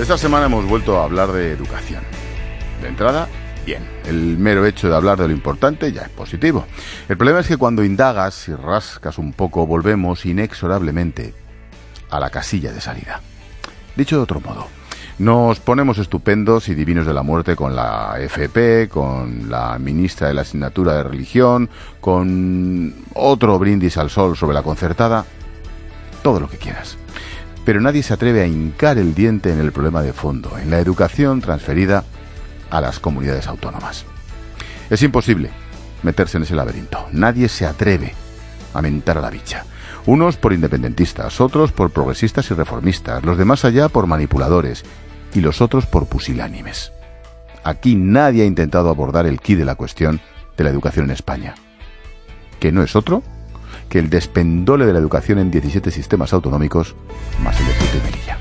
Esta semana hemos vuelto a hablar de educación. De entrada, bien. El mero hecho de hablar de lo importante ya es positivo. El problema es que cuando indagas y rascas un poco, volvemos inexorablemente a la casilla de salida. Dicho de otro modo, nos ponemos estupendos y divinos de la muerte con la FP, con la ministra de la asignatura de religión, con otro brindis al sol sobre la concertada, todo lo que quieras. Pero nadie se atreve a hincar el diente en el problema de fondo, en la educación transferida a las comunidades autónomas. Es imposible meterse en ese laberinto. Nadie se atreve a mentar a la bicha. Unos por independentistas, otros por progresistas y reformistas, los de más allá por manipuladores y los otros por pusilánimes. Aquí nadie ha intentado abordar el quid de la cuestión de la educación en España, que no es otro que el despendole de la educación en 17 sistemas autonómicos más el de Ceuta y Melilla.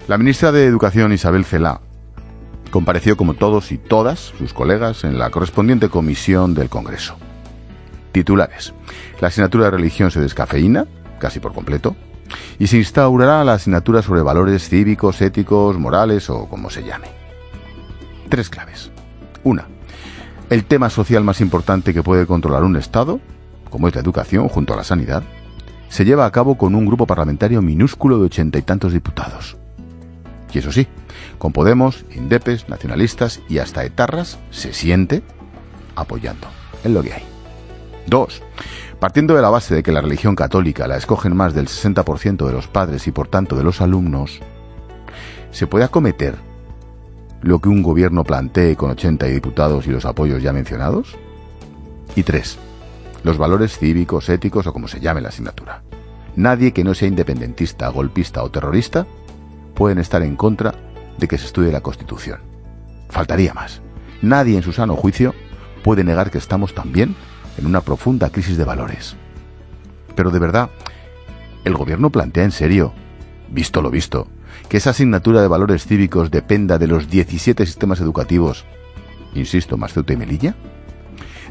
La ministra de Educación, Isabel Celaá, compareció como todos y todas sus colegas en la correspondiente comisión del Congreso. Titulares: la asignatura de religión se descafeína, casi por completo, y se instaurará la asignatura sobre valores cívicos, éticos, morales o como se llame. 3 claves. 1. El tema social más importante que puede controlar un Estado, como es la educación junto a la sanidad, se lleva a cabo con un grupo parlamentario minúsculo de 80 y tantos diputados. Y eso sí, con Podemos, indepes, nacionalistas y hasta etarras se siente apoyando. Es lo que hay. 2. Partiendo de la base de que la religión católica la escogen más del 60% de los padres y por tanto de los alumnos, ¿se puede acometer lo que un gobierno plantee con 80 diputados y los apoyos ya mencionados? Y 3. Los valores cívicos, éticos o como se llame la asignatura. Nadie que no sea independentista, golpista o terrorista pueden estar en contra de que se estudie la Constitución. Faltaría más. Nadie en su sano juicio puede negar que estamos también en una profunda crisis de valores. Pero de verdad, ¿el gobierno plantea en serio, visto lo visto, que esa asignatura de valores cívicos dependa de los 17 sistemas educativos, insisto, más Ceuta y Melilla?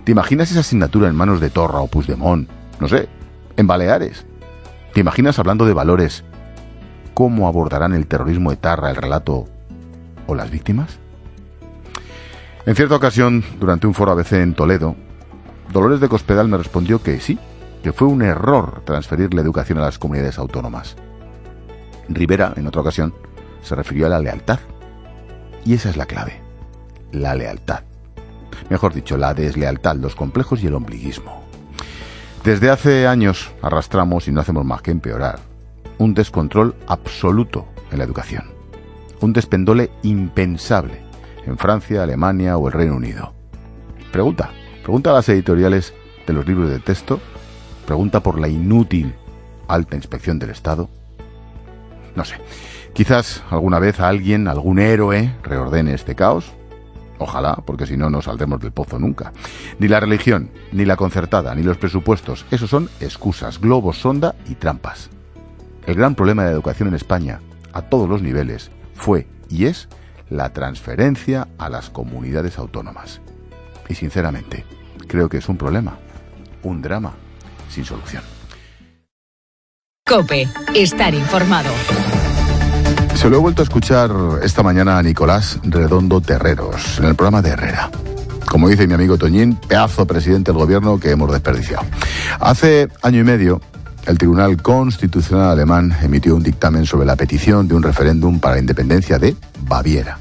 ¿Te imaginas esa asignatura en manos de Torra o Puigdemont? No sé, en Baleares. ¿Te imaginas, hablando de valores, cómo abordarán el terrorismo etarra, el relato o las víctimas? En cierta ocasión, durante un foro ABC en Toledo, Dolores de Cospedal me respondió que sí, que fue un error transferir la educación a las comunidades autónomas. Rivera, en otra ocasión, se refirió a la lealtad. Y esa es la clave, la lealtad. Mejor dicho, la deslealtad, los complejos y el ombliguismo. Desde hace años arrastramos, y no hacemos más que empeorar, un descontrol absoluto en la educación. Un despendole impensable en Francia, Alemania o el Reino Unido. Pregunta a las editoriales de los libros de texto, pregunta por la inútil alta inspección del Estado. No sé, quizás alguna vez alguien, algún héroe, reordene este caos. Ojalá, porque si no, no saldremos del pozo nunca. Ni la religión, ni la concertada, ni los presupuestos, esos son excusas, globos, sonda y trampas. El gran problema de la educación en España, a todos los niveles, fue y es la transferencia a las comunidades autónomas. Y sinceramente, creo que es un problema, un drama sin solución. COPE, estar informado. Se lo he vuelto a escuchar esta mañana a Nicolás Redondo Terreros, en el programa de Herrera. Como dice mi amigo Toñín, pedazo presidente del gobierno que hemos desperdiciado. Hace año y medio, el Tribunal Constitucional alemán emitió un dictamen sobre la petición de un referéndum para la independencia de Baviera.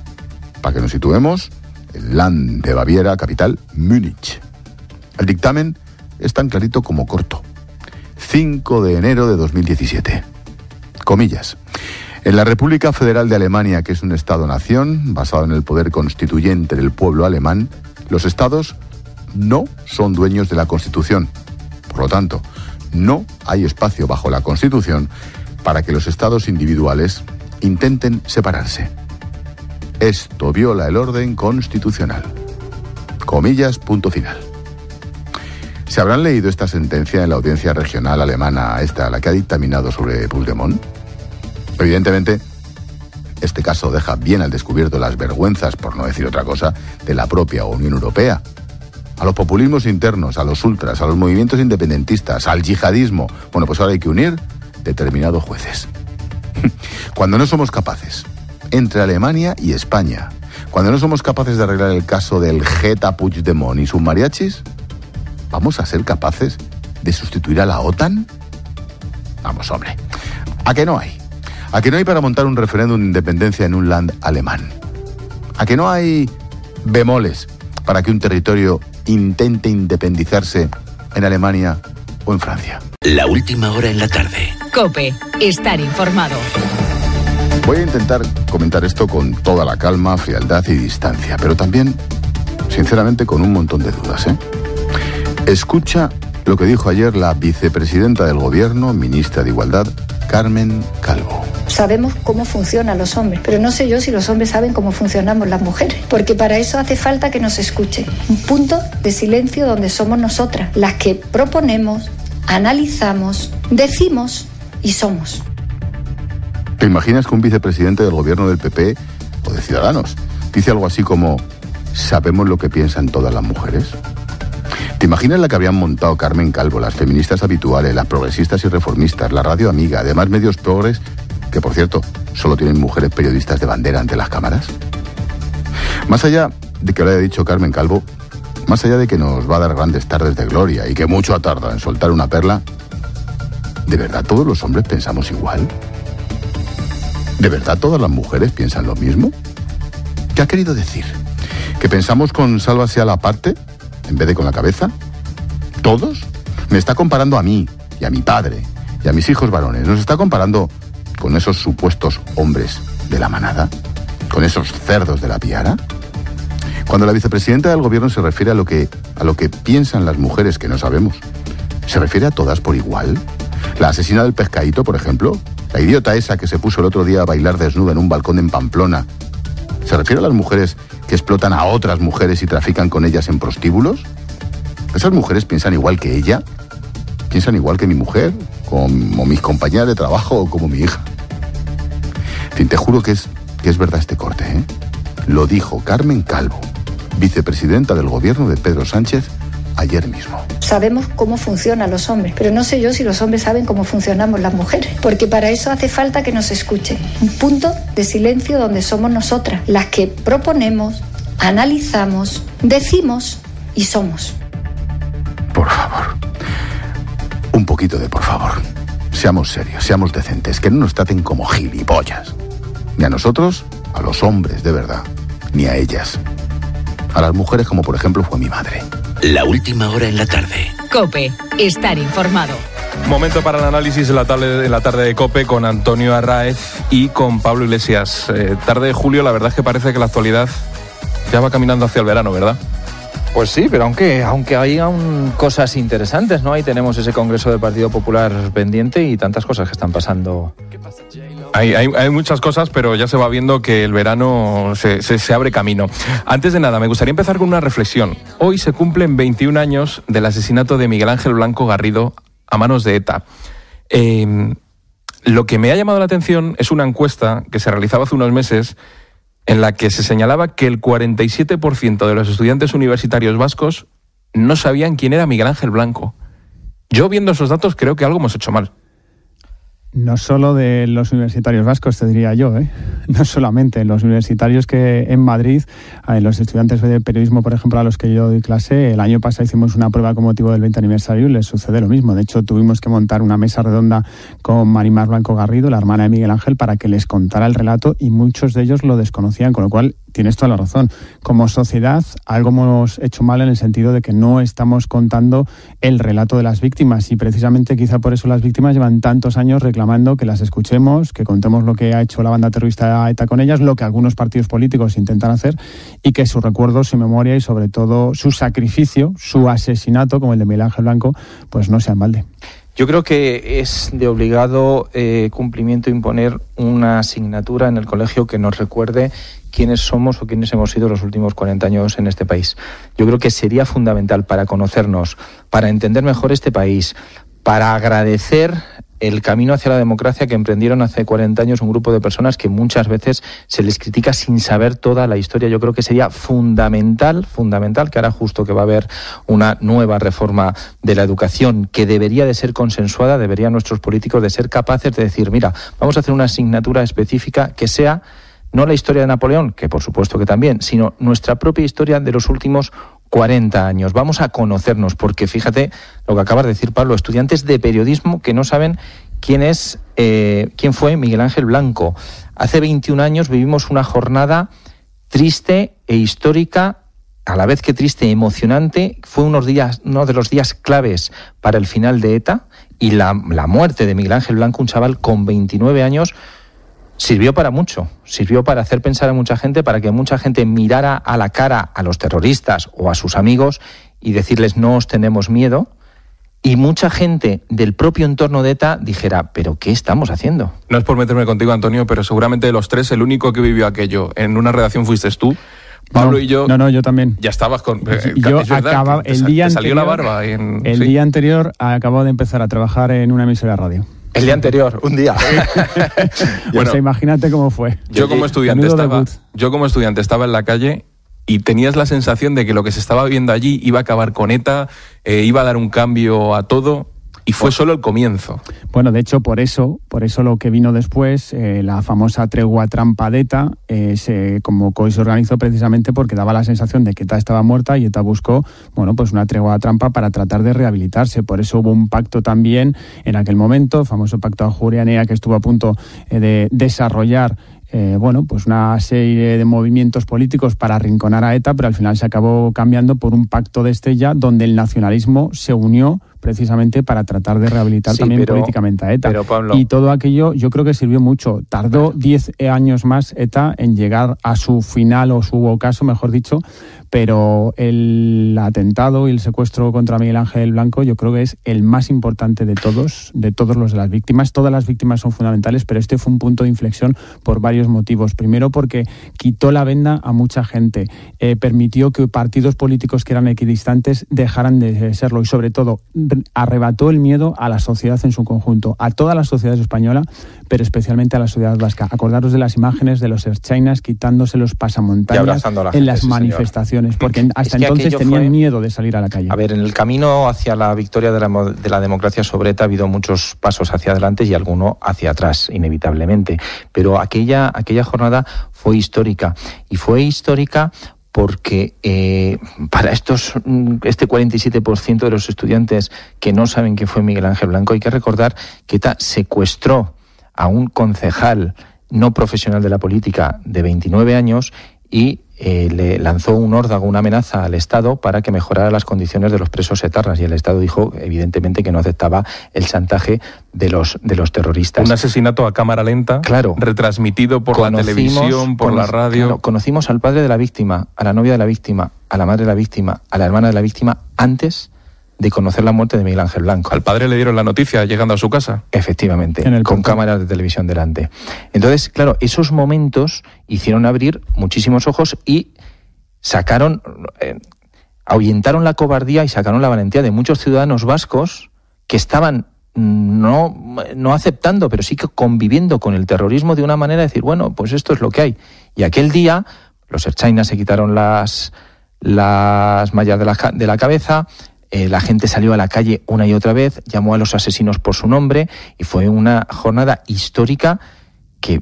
Para que nos situemos, el Land de Baviera, capital, Múnich. El dictamen es tan clarito como corto. 5 de enero de 2017. Comillas. En la República Federal de Alemania, que es un Estado-nación basado en el poder constituyente del pueblo alemán, los Estados no son dueños de la Constitución. Por lo tanto, no hay espacio bajo la Constitución para que los Estados individuales intenten separarse. Esto viola el orden constitucional. Comillas, punto final. ¿Se habrán leído esta sentencia en la audiencia regional alemana, la que ha dictaminado sobre Puigdemont? Evidentemente, este caso deja bien al descubierto las vergüenzas, por no decir otra cosa, de la propia Unión Europea. A los populismos internos, a los ultras, a los movimientos independentistas, al yihadismo. Bueno, pues ahora hay que unir determinados jueces. Cuando no somos capaces entre Alemania y España, cuando no somos capaces de arreglar el caso del Jeta Puigdemont y sus mariachis, ¿vamos a ser capaces de sustituir a la OTAN? Vamos, hombre. ¿A que no hay? ¿A que no hay para montar un referéndum de independencia en un land alemán? ¿A que no hay bemoles para que un territorio intente independizarse en Alemania o en Francia? La última hora en la tarde. COPE. Estar informado. Voy a intentar comentar esto con toda la calma, frialdad y distancia, pero también, sinceramente, con un montón de dudas, ¿eh? Escucha lo que dijo ayer la vicepresidenta del Gobierno, ministra de Igualdad, Carmen Calvo. Sabemos cómo funcionan los hombres, pero no sé yo si los hombres saben cómo funcionamos las mujeres, porque para eso hace falta que nos escuchen. Un punto de silencio donde somos nosotras, las que proponemos, analizamos, decimos y somos. ¿Te imaginas que un vicepresidente del Gobierno del PP o de Ciudadanos dice algo así como ¿sabemos lo que piensan todas las mujeres? ¿Te imaginas la que habían montado Carmen Calvo, las feministas habituales, las progresistas y reformistas, la radio amiga, además medios progres, que por cierto, solo tienen mujeres periodistas de bandera ante las cámaras? Más allá de que lo haya dicho Carmen Calvo, más allá de que nos va a dar grandes tardes de gloria y que mucho ha tardado en soltar una perla, ¿de verdad todos los hombres pensamos igual? ¿De verdad todas las mujeres piensan lo mismo? ¿Qué ha querido decir? ¿Que pensamos con sálvase a la parte en vez de con la cabeza? ¿Todos? Me está comparando a mí y a mi padre y a mis hijos varones. ¿Nos está comparando con esos supuestos hombres de la manada? ¿Con esos cerdos de la piara? Cuando la vicepresidenta del Gobierno se refiere a lo que piensan las mujeres que no sabemos, ¿se refiere a todas por igual? ¿La asesina del pescadito, por ejemplo? ¿La idiota esa que se puso el otro día a bailar desnuda en un balcón en Pamplona? ¿Se refiere a las mujeres que explotan a otras mujeres y trafican con ellas en prostíbulos? ¿Esas mujeres piensan igual que ella? ¿Piensan igual que mi mujer? ¿Como mis compañeras de trabajo o como mi hija? En fin, te juro que es verdad este corte, ¿eh? Lo dijo Carmen Calvo, vicepresidenta del Gobierno de Pedro Sánchez, ayer mismo. Sabemos cómo funcionan los hombres, pero no sé yo si los hombres saben cómo funcionamos las mujeres, porque para eso hace falta que nos escuchen. Un punto de silencio donde somos nosotras, las que proponemos, analizamos, decimos y somos. Por favor, un poquito de por favor. Seamos serios, seamos decentes, que no nos traten como gilipollas. Ni a nosotros, a los hombres de verdad, ni a ellas. A las mujeres como por ejemplo fue mi madre. La última hora en la tarde. COPE. Estar informado. Momento para el análisis en la tarde de COPE con Antonio Arráez y con Pablo Iglesias. Tarde de julio, la verdad es que parece que la actualidad ya va caminando hacia el verano, ¿verdad? Pues sí, pero aunque hay aún cosas interesantes, ¿no? Ahí tenemos ese Congreso del Partido Popular pendiente y tantas cosas que están pasando. Hay muchas cosas, pero ya se va viendo que el verano se abre camino. Antes de nada, me gustaría empezar con una reflexión. Hoy se cumplen 21 años del asesinato de Miguel Ángel Blanco Garrido a manos de ETA. Lo que me ha llamado la atención es una encuesta que se realizaba hace unos meses en la que se señalaba que el 47% de los estudiantes universitarios vascos no sabían quién era Miguel Ángel Blanco. Yo, viendo esos datos, creo que algo hemos hecho mal. No solo de los universitarios vascos, te diría yo, ¿eh? No solamente los universitarios que en Madrid, los estudiantes de periodismo, por ejemplo, a los que yo doy clase, el año pasado hicimos una prueba con motivo del 20 aniversario y les sucede lo mismo. De hecho, tuvimos que montar una mesa redonda con Marimar Blanco Garrido, la hermana de Miguel Ángel, para que les contara el relato y muchos de ellos lo desconocían, con lo cual tienes toda la razón. Como sociedad, algo hemos hecho mal en el sentido de que no estamos contando el relato de las víctimas y precisamente quizá por eso las víctimas llevan tantos años reclamando que las escuchemos, que contemos lo que ha hecho la banda terrorista ETA con ellas, lo que algunos partidos políticos intentan hacer y que su recuerdo, su memoria y sobre todo su sacrificio, su asesinato como el de Miguel Ángel Blanco, pues no sea en balde. Yo creo que es de obligado cumplimiento imponer una asignatura en el colegio que nos recuerde quiénes somos o quiénes hemos sido los últimos 40 años en este país. Yo creo que sería fundamental para conocernos, para entender mejor este país, para agradecer el camino hacia la democracia que emprendieron hace 40 años un grupo de personas que muchas veces se les critica sin saber toda la historia. Yo creo que sería fundamental, que ahora justo que va a haber una nueva reforma de la educación que debería de ser consensuada, deberían nuestros políticos de ser capaces de decir, mira, vamos a hacer una asignatura específica que sea no la historia de Napoleón, que por supuesto que también, sino nuestra propia historia de los últimos 40 años. Vamos a conocernos, porque fíjate lo que acabas de decir, Pablo, estudiantes de periodismo que no saben quién fue Miguel Ángel Blanco. Hace 21 años vivimos una jornada triste e histórica, a la vez que triste, emocionante. Fue uno de los días claves para el final de ETA, y la muerte de Miguel Ángel Blanco, un chaval con 29 años, sirvió para mucho, sirvió para hacer pensar a mucha gente, para que mucha gente mirara a la cara a los terroristas o a sus amigos y decirles no os tenemos miedo, y mucha gente del propio entorno de ETA dijera, ¿pero qué estamos haciendo? No es por meterme contigo, Antonio, pero seguramente de los tres el único que vivió aquello en una redacción fuiste tú. Pablo y yo... No, yo también. Ya estabas con... Yo acababa... El día anterior, salió la barba. Día anterior acabo de empezar a trabajar en una emisora de radio. El día anterior, un día. Bueno, imagínate cómo fue. Yo como estudiante estaba en la calle y tenías la sensación de que lo que se estaba viendo allí iba a acabar con ETA, iba a dar un cambio a todo... Y fue solo el comienzo. Bueno, de hecho, por eso lo que vino después, la famosa tregua trampa de ETA, se convocó y se organizó precisamente porque daba la sensación de que ETA estaba muerta, y ETA buscó, pues una tregua trampa para tratar de rehabilitarse. Por eso hubo un pacto también en aquel momento, el famoso pacto de Ajuria Enea, que estuvo a punto de desarrollar una serie de movimientos políticos para arrinconar a ETA, pero al final se acabó cambiando por un pacto de Estella, donde el nacionalismo se unió precisamente para tratar de rehabilitar políticamente a ETA. Pero, Pablo, y todo aquello yo creo que sirvió mucho. Tardó 10 años más ETA en llegar a su final, o su ocaso, mejor dicho, pero el atentado y el secuestro contra Miguel Ángel Blanco yo creo que es el más importante de todos los de las víctimas. Todas las víctimas son fundamentales, pero este fue un punto de inflexión por varios motivos. Primero, porque quitó la venda a mucha gente, permitió que partidos políticos que eran equidistantes dejaran de serlo, y sobre todo arrebató el miedo a la sociedad en su conjunto, a toda la sociedad española, pero especialmente a la sociedad vasca. Acordaros de las imágenes de los ertzainas quitándose los pasamontañas en las manifestaciones, porque hasta entonces tenían miedo de salir a la calle. A ver, en el camino hacia la victoria de la democracia sobre ETA ha habido muchos pasos hacia adelante y alguno hacia atrás, inevitablemente. Pero aquella jornada fue histórica, y fue histórica porque para este 47% de los estudiantes que no saben quién fue Miguel Ángel Blanco, hay que recordar que ETA secuestró a un concejal no profesional de la política de 29 años y le lanzó un órdago, una amenaza al Estado para que mejorara las condiciones de los presos etarras, y el Estado dijo evidentemente que no aceptaba el chantaje de los terroristas. Un asesinato a cámara lenta, claro, retransmitido por la televisión, por la radio. Claro, conocimos al padre de la víctima, a la novia de la víctima, a la madre de la víctima, a la hermana de la víctima, antes de conocer la muerte de Miguel Ángel Blanco. Al padre le dieron la noticia llegando a su casa. Efectivamente, con cámaras de televisión delante. Entonces, claro, esos momentos hicieron abrir muchísimos ojos y ahuyentaron la cobardía y sacaron la valentía de muchos ciudadanos vascos que estaban no aceptando, pero sí que conviviendo con el terrorismo de una manera de decir, bueno, pues esto es lo que hay. Y aquel día los ertzainas se quitaron las mallas de la cabeza. La gente salió a la calle una y otra vez, llamó a los asesinos por su nombre, y fue una jornada histórica que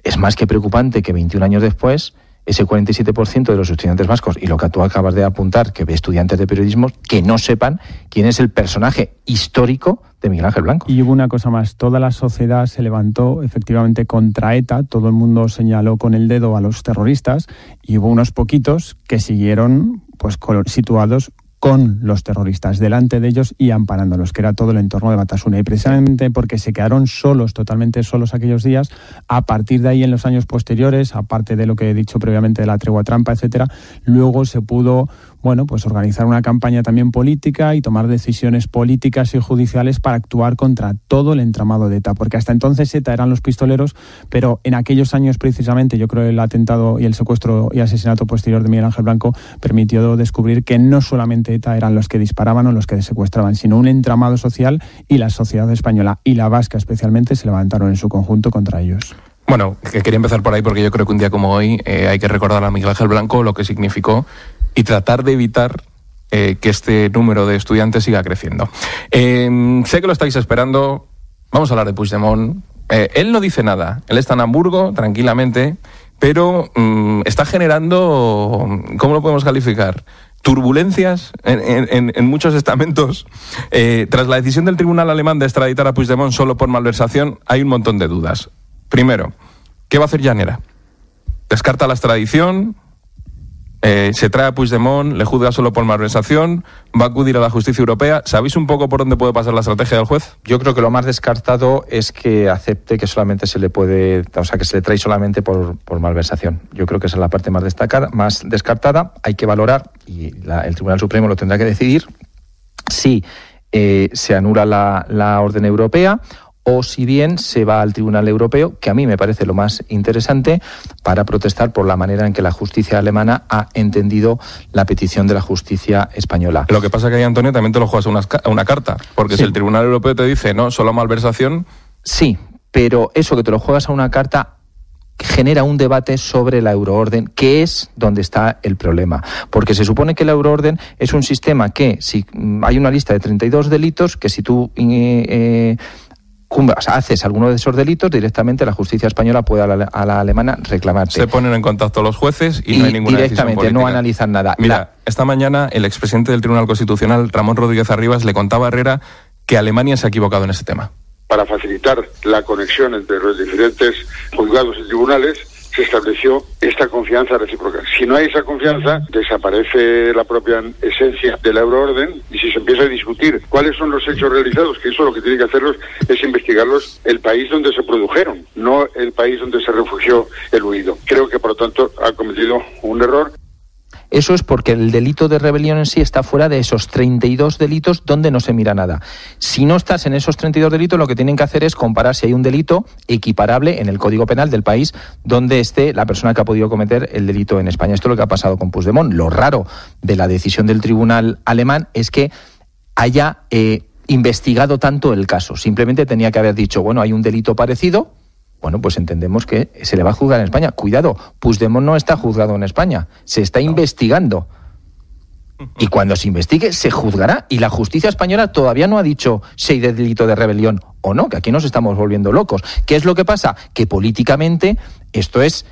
es más que preocupante que 21 años después ese 47% de los estudiantes vascos, y lo que tú acabas de apuntar, que estudiantes de periodismo, que no sepan quién es el personaje histórico de Miguel Ángel Blanco. Y hubo una cosa más, toda la sociedad se levantó efectivamente contra ETA, todo el mundo señaló con el dedo a los terroristas, y hubo unos poquitos que siguieron situados con los terroristas delante de ellos y amparándolos, que era todo el entorno de Batasuna. Y precisamente porque se quedaron totalmente solos aquellos días, a partir de ahí en los años posteriores, aparte de lo que he dicho previamente de la tregua trampa, etcétera, luego se pudo organizar una campaña también política y tomar decisiones políticas y judiciales para actuar contra todo el entramado de ETA, porque hasta entonces ETA eran los pistoleros, pero en aquellos años precisamente, yo creo, el atentado y el secuestro y asesinato posterior de Miguel Ángel Blanco permitió descubrir que no solamente ETA eran los que disparaban o los que secuestraban, sino un entramado social, y la sociedad española y la vasca especialmente se levantaron en su conjunto contra ellos. Bueno, que quería empezar por ahí porque yo creo que un día como hoy hay que recordar a Miguel Ángel Blanco, lo que significó, y tratar de evitar que este número de estudiantes siga creciendo. Sé que lo estáis esperando. Vamos a hablar de Puigdemont. Él no dice nada. Él está en Hamburgo, tranquilamente, pero está generando, ¿cómo lo podemos calificar?, turbulencias en muchos estamentos. Tras la decisión del tribunal alemán de extraditar a Puigdemont solo por malversación, hay un montón de dudas. Primero, ¿qué va a hacer Llanera? ¿Descarta la extradición? ¿Se trae a Puigdemont? ¿Le juzga solo por malversación? ¿Va a acudir a la justicia europea? ¿Sabéis un poco por dónde puede pasar la estrategia del juez? Yo creo que lo más descartado es que acepte que solamente se le puede, o sea, que se le trae solamente por malversación. Yo creo que esa es la parte más descartada. Hay que valorar, y el Tribunal Supremo lo tendrá que decidir, si se anula la orden europea o si bien se va al Tribunal Europeo, que a mí me parece lo más interesante, para protestar por la manera en que la justicia alemana ha entendido la petición de la justicia española. Lo que pasa es que ahí, Antonio, también te lo juegas a una carta, porque si el Tribunal Europeo te dice, no, solo malversación... Sí, pero eso que te lo juegas a una carta genera un debate sobre la euroorden, que es donde está el problema. Porque se supone que la euroorden es un sistema que, si hay una lista de 32 delitos, que si tú... haces alguno de esos delitos, directamente la justicia española puede a la alemana reclamarte. Se ponen en contacto los jueces y no hay ninguna decisión política. Directamente, no analizan nada. Mira, esta mañana el expresidente del Tribunal Constitucional, Ramón Rodríguez Arribas, le contaba a Herrera que Alemania se ha equivocado en este tema. Para facilitar la conexión entre los diferentes juzgados y tribunales, se estableció esta confianza recíproca. Si no hay esa confianza, desaparece la propia esencia de la euroorden, y si se empieza a discutir cuáles son los hechos realizados, que eso lo que tiene que hacerlos es investigarlos el país donde se produjeron, no el país donde se refugió el huido. Creo que, por lo tanto, ha cometido un error. Eso es porque el delito de rebelión en sí está fuera de esos 32 delitos donde no se mira nada. Si no estás en esos 32 delitos, lo que tienen que hacer es comparar si hay un delito equiparable en el Código Penal del país donde esté la persona que ha podido cometer el delito en España. Esto es lo que ha pasado con Puigdemont. Lo raro de la decisión del tribunal alemán es que haya investigado tanto el caso. Simplemente tenía que haber dicho, bueno, hay un delito parecido. Bueno, pues entendemos que se le va a juzgar en España. Cuidado, Puigdemont no está juzgado en España, se está investigando. Y cuando se investigue, se juzgará. Y la justicia española todavía no ha dicho si hay delito de rebelión o no, que aquí nos estamos volviendo locos. ¿Qué es lo que pasa? Que políticamente esto es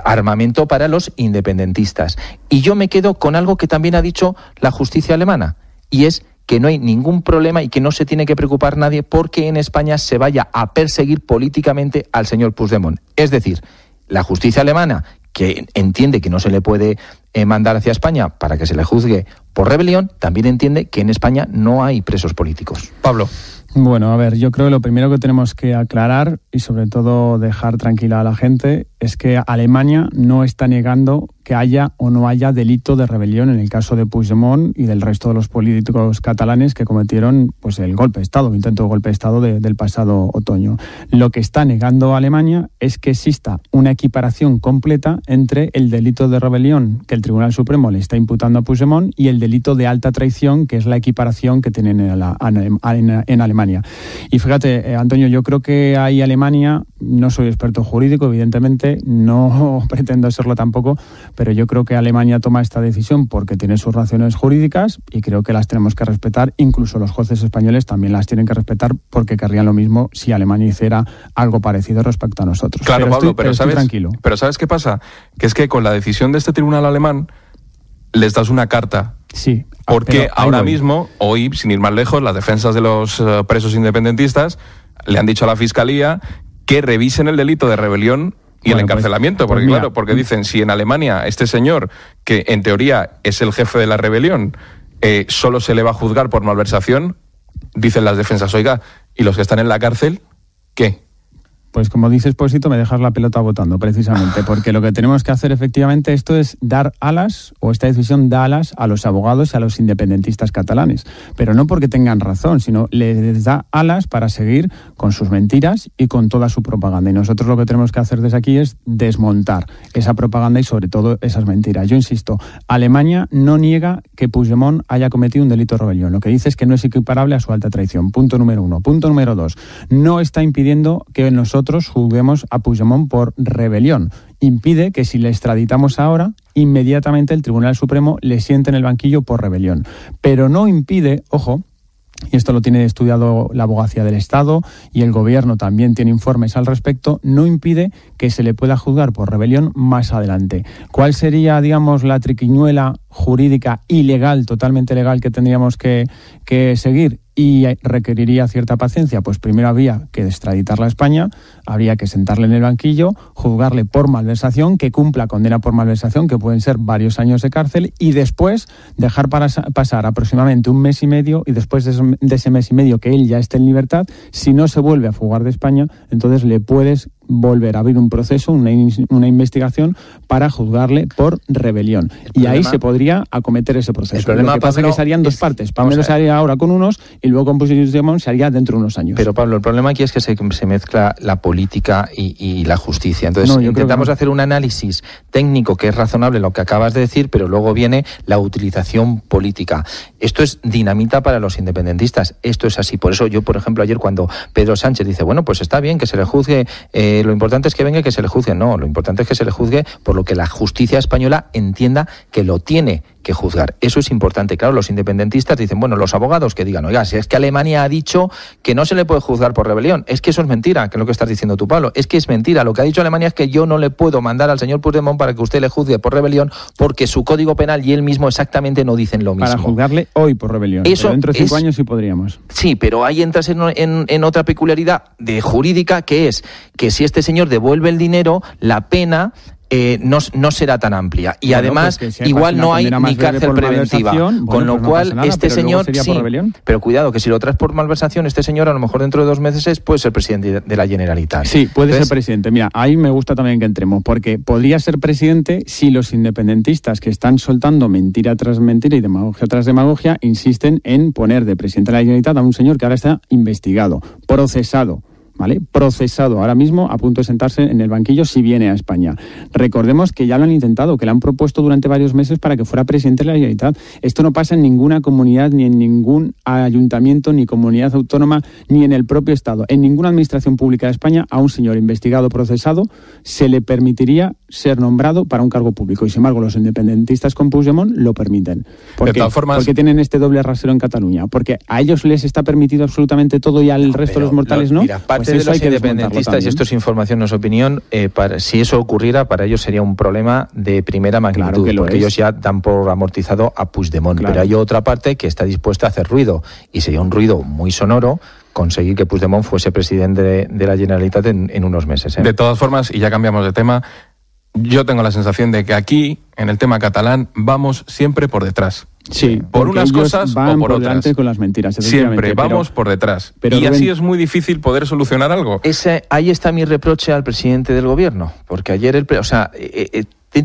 armamento para los independentistas. Y yo me quedo con algo que también ha dicho la justicia alemana, y es que no hay ningún problema y que no se tiene que preocupar nadie porque en España se vaya a perseguir políticamente al señor Puigdemont. Es decir, la justicia alemana, que entiende que no se le puede mandar hacia España para que se le juzgue por rebelión, también entiende que en España no hay presos políticos. Pablo. Bueno, a ver, yo creo que lo primero que tenemos que aclarar y sobre todo dejar tranquila a la gente es que Alemania no está negando que haya o no haya delito de rebelión en el caso de Puigdemont y del resto de los políticos catalanes que cometieron pues el golpe de Estado, intento de golpe de Estado del pasado otoño. Lo que está negando Alemania es que exista una equiparación completa entre el delito de rebelión que el Tribunal Supremo le está imputando a Puigdemont y el delito de alta traición, que es la equiparación que tienen en Alemania. Y fíjate, Antonio, yo creo que ahí Alemania, no soy experto jurídico, evidentemente, no pretendo serlo tampoco, pero yo creo que Alemania toma esta decisión porque tiene sus razones jurídicas y creo que las tenemos que respetar. Incluso los jueces españoles también las tienen que respetar porque querrían lo mismo si Alemania hiciera algo parecido respecto a nosotros. Claro, pero Pablo, pero estoy tranquilo. Pero ¿sabes qué pasa? Que es que con la decisión de este tribunal alemán les das una carta. Sí. Porque ahora mismo, hoy, sin ir más lejos, las defensas de los presos independentistas le han dicho a la Fiscalía que revisen el delito de rebelión y el encarcelamiento, porque mira, claro, porque dicen, si en Alemania este señor, que en teoría es el jefe de la rebelión, solo se le va a juzgar por malversación, dicen las defensas, oiga, ¿y los que están en la cárcel, qué? Pues como dices, Pósito, me dejas la pelota botando, precisamente, porque lo que tenemos que hacer efectivamente esto es dar alas, o esta decisión da alas a los abogados y a los independentistas catalanes, pero no porque tengan razón, sino les da alas para seguir con sus mentiras y con toda su propaganda. Y nosotros lo que tenemos que hacer desde aquí es desmontar esa propaganda y sobre todo esas mentiras. Yo insisto, Alemania no niega que Puigdemont haya cometido un delito de rebelión, lo que dice es que no es equiparable a su alta traición. Punto número 1. Punto número 2. No está impidiendo que nosotros juzguemos a Puigdemont por rebelión. Impide que si le extraditamos ahora, inmediatamente el Tribunal Supremo le siente en el banquillo por rebelión. Pero no impide, ojo, y esto lo tiene estudiado la Abogacía del Estado y el Gobierno también tiene informes al respecto, no impide que se le pueda juzgar por rebelión más adelante. ¿Cuál sería, digamos, la triquiñuela jurídica ilegal, totalmente legal, que tendríamos que seguir? Y requeriría cierta paciencia. Pues primero había que extraditarla a España, habría que sentarle en el banquillo, juzgarle por malversación, que cumpla condena por malversación, que pueden ser varios años de cárcel, y después dejar pasar aproximadamente un mes y medio, y después de ese mes y medio que él ya esté en libertad, si no se vuelve a fugar de España, entonces le puedes volver a abrir un proceso, una investigación para juzgarle por rebelión. Y ahí se podría acometer ese proceso. El problema, lo que pasa es que se harían dos partes. Primero se haría ahora con unos y luego con Puigdemont se haría dentro de unos años. Pero Pablo, el problema aquí es que se mezcla la política y la justicia. Entonces intentamos hacer un análisis técnico que es razonable lo que acabas de decir, pero luego viene la utilización política. Esto es dinamita para los independentistas. Esto es así. Por eso yo, por ejemplo, ayer cuando Pedro Sánchez dice, bueno, pues está bien que se le juzgue, lo importante es que venga y que se le juzgue. No, lo importante es que se le juzgue por lo que la justicia española entienda que lo tiene que juzgar. Eso es importante. Claro, los independentistas dicen, bueno, los abogados que digan, oiga, si es que Alemania ha dicho que no se le puede juzgar por rebelión, es que eso es mentira, que es lo que estás diciendo tú, Pablo, es que es mentira. Lo que ha dicho Alemania es que yo no le puedo mandar al señor Puigdemont para que usted le juzgue por rebelión, porque su código penal y él mismo exactamente no dicen lo mismo. Para juzgarle hoy por rebelión. Eso pero dentro de 5 años sí podríamos. Sí, pero ahí entras en otra peculiaridad de jurídica, que es que si este señor devuelve el dinero, la pena no será tan amplia. Y claro, además, pues si igual no hay ni cárcel preventiva. Con lo cual, nada, este señor sí. Pero cuidado, que si lo traes por malversación, este señor a lo mejor dentro de 2 meses puede ser presidente de la Generalitat. Sí, puede ser presidente. Mira, ahí me gusta también que entremos, porque podría ser presidente si los independentistas que están soltando mentira tras mentira y demagogia tras demagogia insisten en poner de presidente de la Generalitat a un señor que ahora está investigado, procesado. ¿Vale? Procesado ahora mismo, a punto de sentarse en el banquillo si viene a España. Recordemos que ya lo han intentado, que le han propuesto durante varios meses para que fuera presidente de la Generalitat. Esto no pasa en ninguna comunidad, ni en ningún ayuntamiento, ni comunidad autónoma, ni en el propio Estado. En ninguna administración pública de España a un señor investigado, procesado, se le permitiría ser nombrado para un cargo público. Y sin embargo, los independentistas con Puigdemont lo permiten. ¿Por qué? Porque tienen este doble rasero en Cataluña. Porque a ellos les está permitido absolutamente todo y al resto de los mortales no. Mira, parte de los independentistas, y esto es información, no es opinión, si eso ocurriera, para ellos sería un problema de primera magnitud, claro porque ellos ya dan por amortizado a Puigdemont. Claro. Pero hay otra parte que está dispuesta a hacer ruido, y sería un ruido muy sonoro conseguir que Puigdemont fuese presidente de la Generalitat en unos meses. De todas formas, y ya cambiamos de tema, yo tengo la sensación de que aquí, en el tema catalán, vamos siempre por detrás. Sí, por unas cosas o por otras. Con las mentiras, siempre vamos por detrás. Pero y así es muy difícil poder solucionar algo. Ahí está mi reproche al presidente del gobierno, porque ayer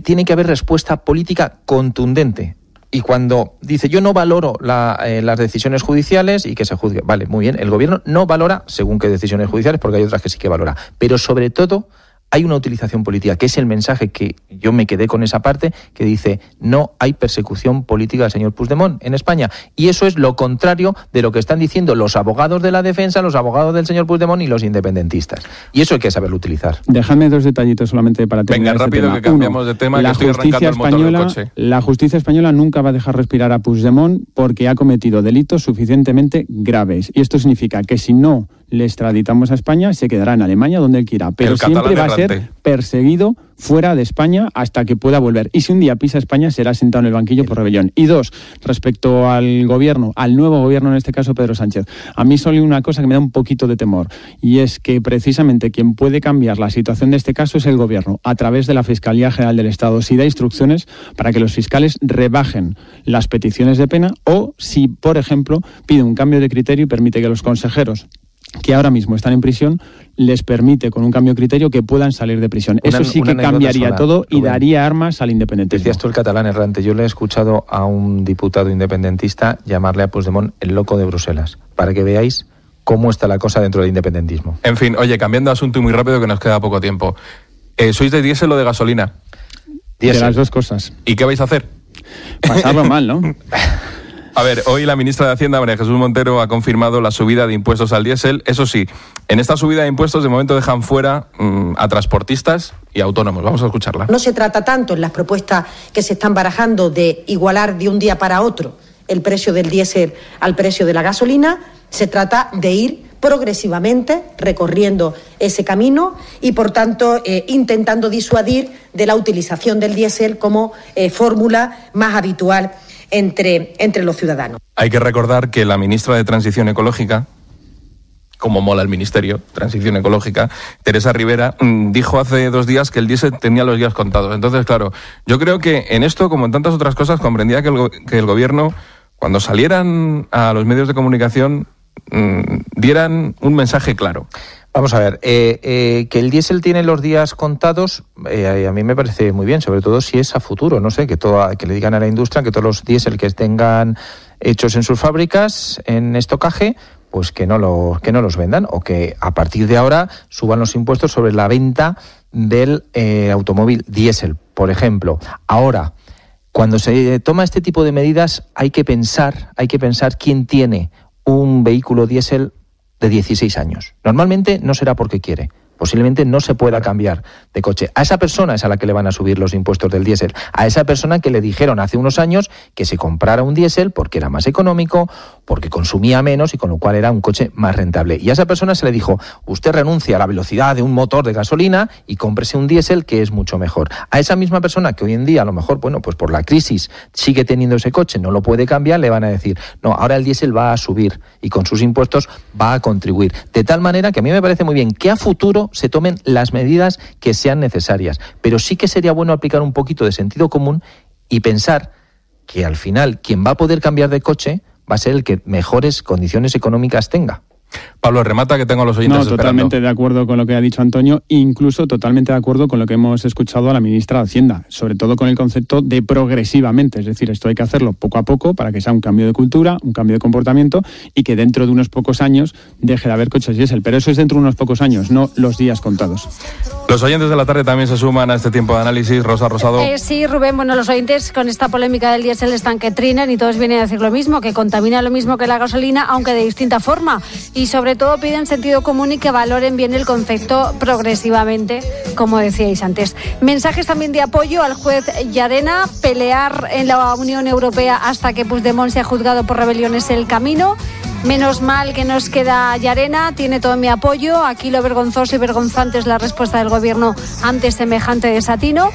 tiene que haber respuesta política contundente. Y cuando dice, yo no valoro las decisiones judiciales y que se juzgue, vale, muy bien, el gobierno no valora según qué decisiones judiciales, porque hay otras que sí que valora. Pero sobre todo, hay una utilización política, que es el mensaje que yo me quedé con esa parte, que dice, no hay persecución política del señor Puigdemont en España. Y eso es lo contrario de lo que están diciendo los abogados de la defensa, los abogados del señor Puigdemont y los independentistas. Y eso hay que saberlo utilizar. Déjame 2 detallitos solamente para terminar. Venga, rápido, que cambiamos de tema, que estoy arrancando el motor del coche. La justicia española nunca va a dejar respirar a Puigdemont porque ha cometido delitos suficientemente graves. Y esto significa que si no le extraditamos a España, se quedará en Alemania donde él quiera, pero siempre va a ser perseguido fuera de España hasta que pueda volver. Y si un día pisa España, será sentado en el banquillo por rebelión. Y 2, respecto al gobierno, al nuevo gobierno, en este caso Pedro Sánchez, a mí solo hay una cosa que me da un poquito de temor, y es que precisamente quien puede cambiar la situación de este caso es el gobierno, a través de la Fiscalía General del Estado, si da instrucciones para que los fiscales rebajen las peticiones de pena, o si, por ejemplo, pide un cambio de criterio y permite que los consejeros que ahora mismo están en prisión, les permite con un cambio de criterio que puedan salir de prisión. Eso sí que cambiaría todo y daría armas al independentismo. Decías tú el catalán errante. Yo le he escuchado a un diputado independentista llamarle a Puigdemont el loco de Bruselas, para que veáis cómo está la cosa dentro del independentismo. En fin, oye, cambiando de asunto y muy rápido, que nos queda poco tiempo. ¿Sois de diésel o de gasolina? Diésel. De las dos cosas. ¿Y qué vais a hacer? Pasarlo mal, ¿no? A ver, hoy la ministra de Hacienda, María Jesús Montero, ha confirmado la subida de impuestos al diésel. Eso sí, en esta subida de impuestos de momento dejan fuera a transportistas y autónomos. Vamos a escucharla. No se trata tanto en las propuestas que se están barajando de igualar de un día para otro el precio del diésel al precio de la gasolina. Se trata de ir progresivamente recorriendo ese camino y, por tanto, intentando disuadir de la utilización del diésel como fórmula más habitual entre los ciudadanos. Hay que recordar que la ministra de Transición Ecológica, como mola el ministerio, Transición Ecológica, Teresa Rivera, dijo hace 2 días que el diésel tenía los días contados. Entonces, claro, yo creo que en esto, como en tantas otras cosas, comprendía que el gobierno, cuando salieran a los medios de comunicación, dieran un mensaje claro. Vamos a ver, que el diésel tiene los días contados, a mí me parece muy bien, sobre todo si es a futuro, no sé, que le digan a la industria que todos los diésel que tengan hechos en sus fábricas, en estocaje, pues que no los vendan, o que a partir de ahora suban los impuestos sobre la venta del automóvil diésel, por ejemplo. Ahora, cuando se toma este tipo de medidas, hay que pensar quién tiene un vehículo diésel de 16 años. Normalmente no será porque quiere. Posiblemente no se pueda cambiar de coche. A esa persona es a la que le van a subir los impuestos del diésel. A esa persona que le dijeron hace unos años que se comprara un diésel porque era más económico, porque consumía menos y con lo cual era un coche más rentable. Y a esa persona se le dijo, usted renuncia a la velocidad de un motor de gasolina y cómprese un diésel que es mucho mejor. A esa misma persona que hoy en día a lo mejor, bueno, pues por la crisis sigue teniendo ese coche, no lo puede cambiar, le van a decir, no, ahora el diésel va a subir y con sus impuestos va a contribuir. De tal manera que a mí me parece muy bien que a futuro se tomen las medidas que sean necesarias, pero sí que sería bueno aplicar un poquito de sentido común y pensar que al final quien va a poder cambiar de coche va a ser el que mejores condiciones económicas tenga. Pablo, remata, que tengo a los oyentes esperando. Totalmente de acuerdo con lo que ha dicho Antonio, incluso totalmente de acuerdo con lo que hemos escuchado a la ministra de Hacienda, sobre todo con el concepto de progresivamente, es decir, esto hay que hacerlo poco a poco para que sea un cambio de cultura, un cambio de comportamiento y que dentro de unos pocos años deje de haber coches diésel, pero eso es dentro de unos pocos años, no los días contados. Los oyentes de la tarde también se suman a este tiempo de análisis. Rosa Rosado. Sí, Rubén, bueno, los oyentes con esta polémica del diésel están que trinan y todos vienen a decir lo mismo, que contamina lo mismo que la gasolina, aunque de distinta forma. Y sobre todo piden sentido común y que valoren bien el concepto progresivamente, como decíais antes. Mensajes también de apoyo al juez Llarena. Pelear en la Unión Europea hasta que Puigdemont sea juzgado por rebelión es el camino. Menos mal que nos queda Llarena, tiene todo mi apoyo. Aquí lo vergonzoso y vergonzante es la respuesta del gobierno ante semejante desatino.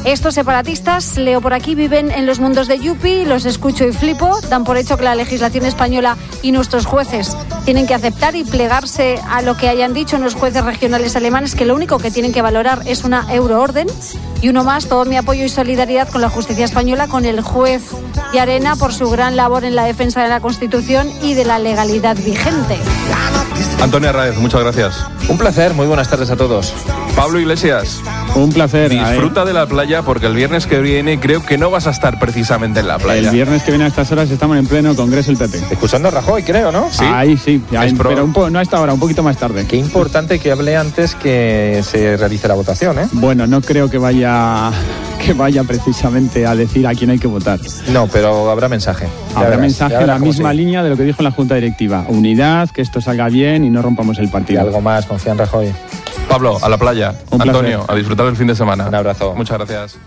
Estos separatistas, leo por aquí, viven en los mundos de Yupi, los escucho y flipo. Dan por hecho que la legislación española y nuestros jueces tienen que aceptar y plegarse a lo que hayan dicho los jueces regionales alemanes, que lo único que tienen que valorar es una euroorden. Y uno más, todo mi apoyo y solidaridad con la justicia española, con el juez Llarena por su gran labor en la defensa de la Constitución y de la legalidad vigente. Antonio Arraez, muchas gracias. Un placer, muy buenas tardes a todos. Pablo Iglesias. Un placer. Disfruta de la playa porque el viernes que viene creo que no vas a estar precisamente en la playa. El viernes que viene a estas horas estamos en pleno Congreso el PP. Escuchando a Rajoy, creo, ¿no? Sí. Ahí sí, pero no a esta hora, un poquito más tarde. Qué importante que hable antes que se realice la votación, ¿eh? Bueno, no creo que vaya precisamente a decir a quién hay que votar. No, pero habrá mensaje. Habrá mensaje en la misma línea de lo que dijo en la Junta Directiva. Unidad, que esto salga bien y no rompamos el partido. Y algo más, confía en Rajoy. Pablo, a la playa. Un Antonio, placer. a disfrutar del fin de semana. Un abrazo. Muchas gracias.